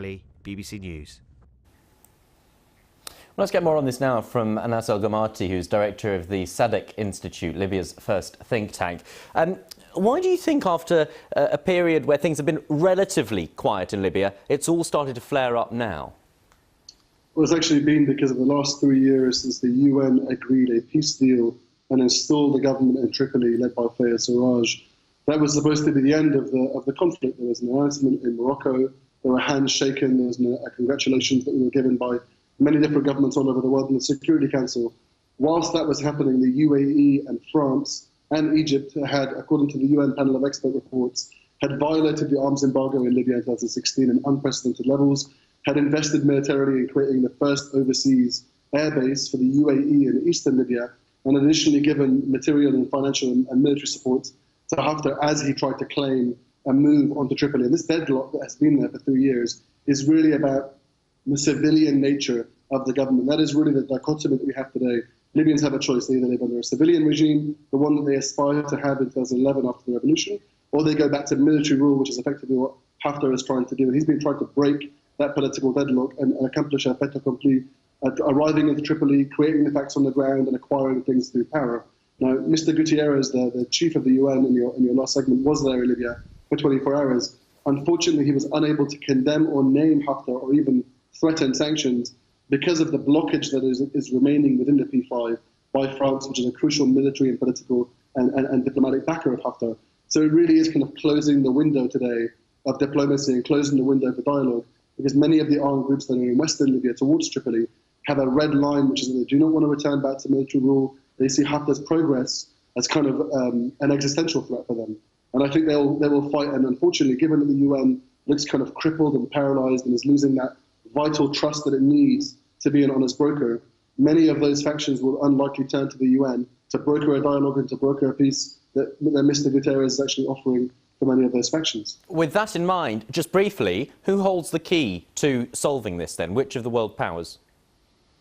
Tripoli, BBC News. Let's get more on this now from Anas Gomati, who's director of the Sadeq Institute, Libya's first think tank. Why do you think, after a period where things have been relatively quiet in Libya, it's all started to flare up now? Well, it's actually been because of the last 3 years since the UN agreed a peace deal and installed the government in Tripoli led by Fayez Sarraj. That was supposed to be the end of the conflict. There was an announcement in Morocco, there were hands shaken, there was a congratulations that we were given by many different governments all over the world in the Security Council. Whilst that was happening, the UAE and France and Egypt had, according to the UN panel of expert reports, had violated the arms embargo in Libya in 2016 in unprecedented levels, had invested militarily in creating the first overseas airbase for the UAE in eastern Libya, and additionally given material and financial and military support to Haftar as he tried to claim a move onto Tripoli. And this deadlock that has been there for 3 years is really about the civilian nature of the government. That is really the dichotomy that we have today. Libyans have a choice. They either live under a civilian regime, the one that they aspire to have in 2011 after the revolution, or they go back to military rule, which is effectively what Haftar is trying to do. And he's been trying to break that political deadlock and accomplish a fait accompli, arriving into Tripoli, creating the facts on the ground and acquiring things through power. Now, Mr. Gutteres, the chief of the UN in your last segment, was there in Libya for 24 hours. Unfortunately, he was unable to condemn or name Haftar or even threaten sanctions because of the blockage that is remaining within the P5 by France, which is a crucial military and political and diplomatic backer of Haftar. So it really is kind of closing the window today of diplomacy and closing the window for dialogue, because many of the armed groups that are in western Libya towards Tripoli have a red line, which is that they do not want to return back to military rule. They see Haftar's progress as kind of an existential threat for them. And I think they will fight. And unfortunately, given that the UN looks kind of crippled and paralyzed and is losing that vital trust that it needs to be an honest broker, many of those factions will unlikely turn to the UN to broker a dialogue and to broker a peace that Mr. Gutteres is actually offering for many of those factions. With that in mind, just briefly, who holds the key to solving this then? Which of the world powers?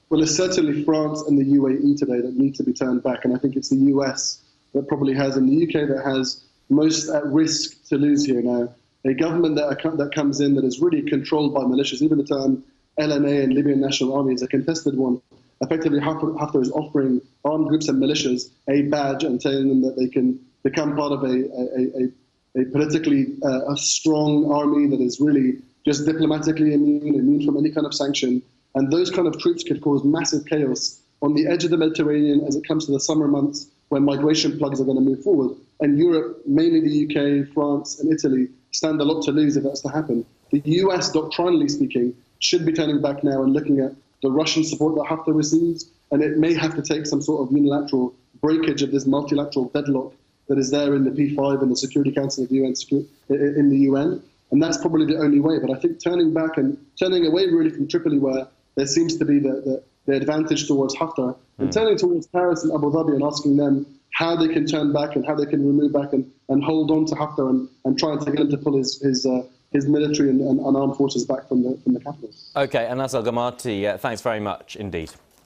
Well, it's certainly France and the UAE today that need to be turned back, and I think it's the US that probably has, and the UK that has most at risk to lose here now. A government that comes in that is really controlled by militias. Even the term LNA and Libyan National Army is a contested one. Effectively, Haftar is offering armed groups and militias a badge and telling them that they can become part of a politically a strong army that is really just diplomatically immune from any kind of sanction. And those kind of troops could cause massive chaos on the edge of the Mediterranean as it comes to the summer months when migration plugs are going to move forward. And Europe, mainly the UK, France and Italy, stand a lot to lose if that's to happen. The US, doctrinally speaking, should be turning back now and looking at the Russian support that Haftar receives, and it may have to take some sort of unilateral breakage of this multilateral deadlock that is there in the P5 and the Security Council of the UN, in the UN, and that's probably the only way. But I think turning back and turning away really from Tripoli, where there seems to be the advantage towards Haftar, and turning towards Paris and Abu Dhabi and asking them how they can turn back and how they can remove back and hold on to Haftar and try and get him to pull his military and armed forces back from the capital. OK, Anas Gomati, thanks very much indeed.